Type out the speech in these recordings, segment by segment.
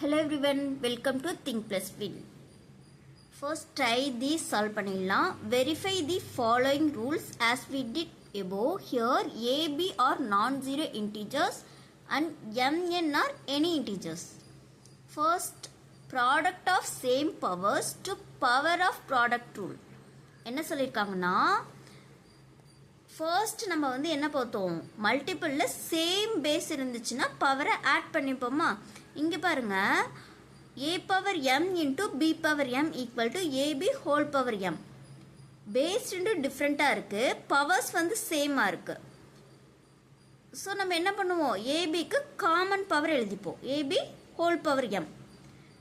Hello everyone, welcome to Think Plus Win. First try this solve பண்ணிடலாம். Verify the following rules as we did above. Here a, b are non-zero integers and mn are any integers. First, product of same powers to power of product rule. என்ன சொல்லிருக்காங்கன்னா first நம்ம வந்து என்ன பார்த்தோம், மல்டிபிள்ல same base இருந்துச்சுன்னா பவரை add பண்ணிப்போமா. இங்கே பாருங்க, a power m into b power m equal to AB whole power m. Base ரெண்டு டிஃப்ரெண்ட்டாக இருக்குது, பவர்ஸ் வந்து சேமாக இருக்குது. ஸோ நம்ம என்ன பண்ணுவோம், ஏபிக்கு காமன் பவர் எழுதிப்போம், ஏபி ஹோல் பவர் m.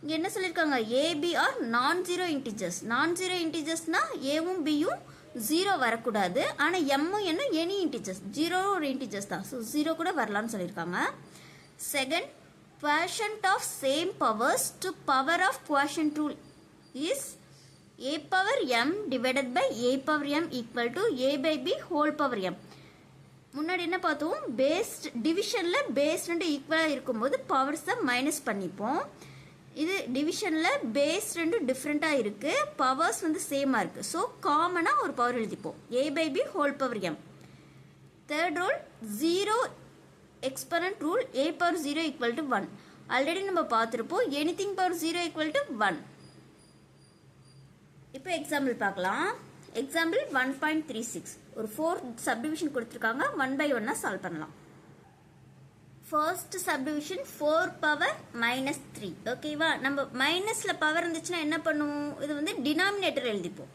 இங்கே என்ன சொல்லியிருக்காங்க, A B are non zero integers. Non zero இன்டிஜர்ஸ்னால் ஏவும் பியும் ஜீரோ வரக்கூடாது, ஆனால் எம்மும் என்ன எனி இன்டிஜர்ஸ், ஜீரோ ஒரு இன்டிஜர்ஸ் தான், ஸோ ஜீரோ கூட வரலான்னு சொல்லியிருக்காங்க. Second, quotient of same powers to power of quotient rule is a power m divided by a power m equal to a by b whole power m. முன்னாடி என்ன பார்த்தோம், paste டிவிஷனில் base ரெண்டு ஈக்குவலாக இருக்கும்போது பவர்ஸை மைனஸ் பண்ணிப்போம். இது டிவிஷனில் பேஸ் ரெண்டு டிஃப்ரெண்ட்டாக இருக்குது, பவர்ஸ் வந்து சேமாக இருக்குது. ஸோ காமனாக ஒரு பவர் எழுதிப்போம், a by b whole power m. Third rule, zero exponent rule, a power 0 equal to 1. Already நம்ம பார்த்துருப்போம், எனிதிங் பவர் 0 ஈக்குவல் டு 1. இப்போ எக்ஸாம்பிள் பார்க்கலாம். எக்ஸாம்பிள் 1.36, ஒரு 4 சப்டிவிஷன் கொடுத்துருக்காங்க, 1 by 1 சால்வ் பண்ணலாம். First subdivision 4 power minus 3. ஓகேவா, நம்ம மைனஸில் பவர் இருந்துச்சுன்னா என்ன பண்ணுவோம், இது வந்து டினாமினேட்டர் எழுதிப்போம்.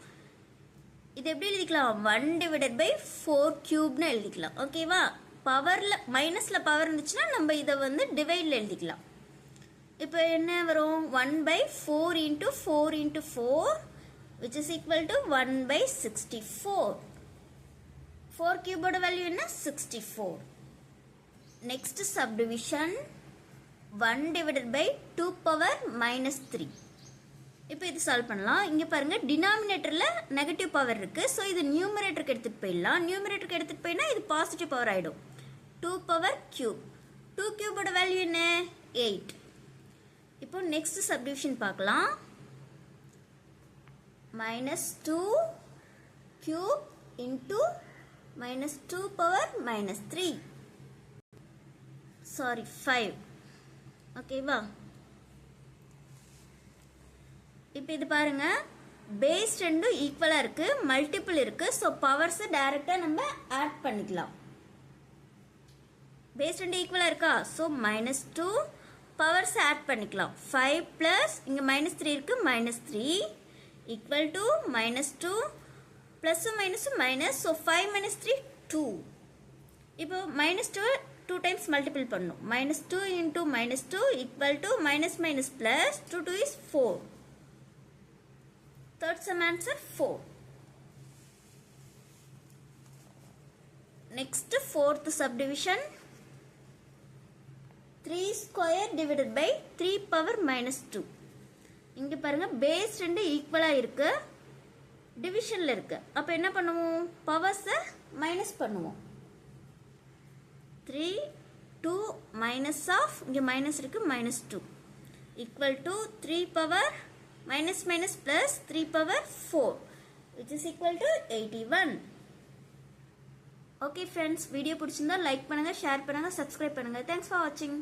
இது எப்படி எழுதிக்கலாம், 1 டிவைடட் பை 4 கியூப்னு எழுதிக்கலாம். ஓகேவா, பவரில் மைனஸில் பவர் இருந்துச்சுன்னா நம்ம இதை வந்து டிவைடில் எழுதிக்கலாம். இப்போ என்ன வரும், 1 by 4 into 4 into 4 which is equal to 1 by 64. 4 கியூபோட value என்ன, 64. Next subdivision 1 divided by 2 power minus 3. இப்போ இது சால்வ் பண்ணலாம். இங்கே பாருங்க, டினாமினேட்டரில் நெகட்டிவ் பவர் இருக்குது, ஸோ இது நியூமரேட்டருக்கு எடுத்துகிட்டு போயிடலாம். நியூமரேட்டருக்கு எடுத்துகிட்டு போயினா இது பாசிட்டிவ் பவர் ஆகிடும். 2 பவர் கியூப், 2 கியூபோட வேல்யூ என்ன, 8. இப்போ நெக்ஸ்ட் சப்டிவிஷன் பார்க்கலாம். Minus 2 cube into minus 2 power minus 3, sorry 5. ஓகேவா, இப்போ இது பாருங்க, பேஸ் ரெண்டும் ஈக்குவலாக இருக்குது, மல்டிபிள் இருக்குது, ஸோ பவர்ஸை டைரெக்டாக நம்ம ஆட் பண்ணிக்கலாம். பேஸ் ரெண்டு ஈக்குவலாக இருக்கா, ஸோ மைனஸ் 2 பவர்ஸை ஆட் பண்ணிக்கலாம். 5 ப்ளஸ் இங்கே மைனஸ் 3 இருக்குது, மைனஸ் 3 ஈக்குவல் டு மைனஸ் 2 ப்ளஸ்ஸும் மைனஸும் மைனஸ், ஸோ 5 மைனஸ் 3 2. இப்போ மைனஸ் 2 2 டைம்ஸ் மல்டிபிள் பண்ணணும். Minus 2 into minus 2 equal to minus minus plus 2 2 is 4. Third sum answer 4. Next fourth subdivision 3 square divided by 3 power minus 2. இங்கே பாருங்க, base ரெண்டு ஈக்குவலாக இருக்கு, டிவிஷனில் இருக்கு. அப்போ என்ன பண்ணுவோம், பவர்ஸை மைனஸ் பண்ணுவோம். 3 2 மைனஸ் ஆஃப், இங்கே மைனஸ் இருக்கு, minus 2 equal to 3 power minus minus plus 3 power 4 which is equal to 81. Okay friends, video பிடிச்சிருந்தா லைக் பண்ணுங்க, ஷேர் பண்ணுங்க, சப்ஸ்கிரைப் பண்ணுங்க. தேங்க்ஸ் ஃபார் வாட்சிங்.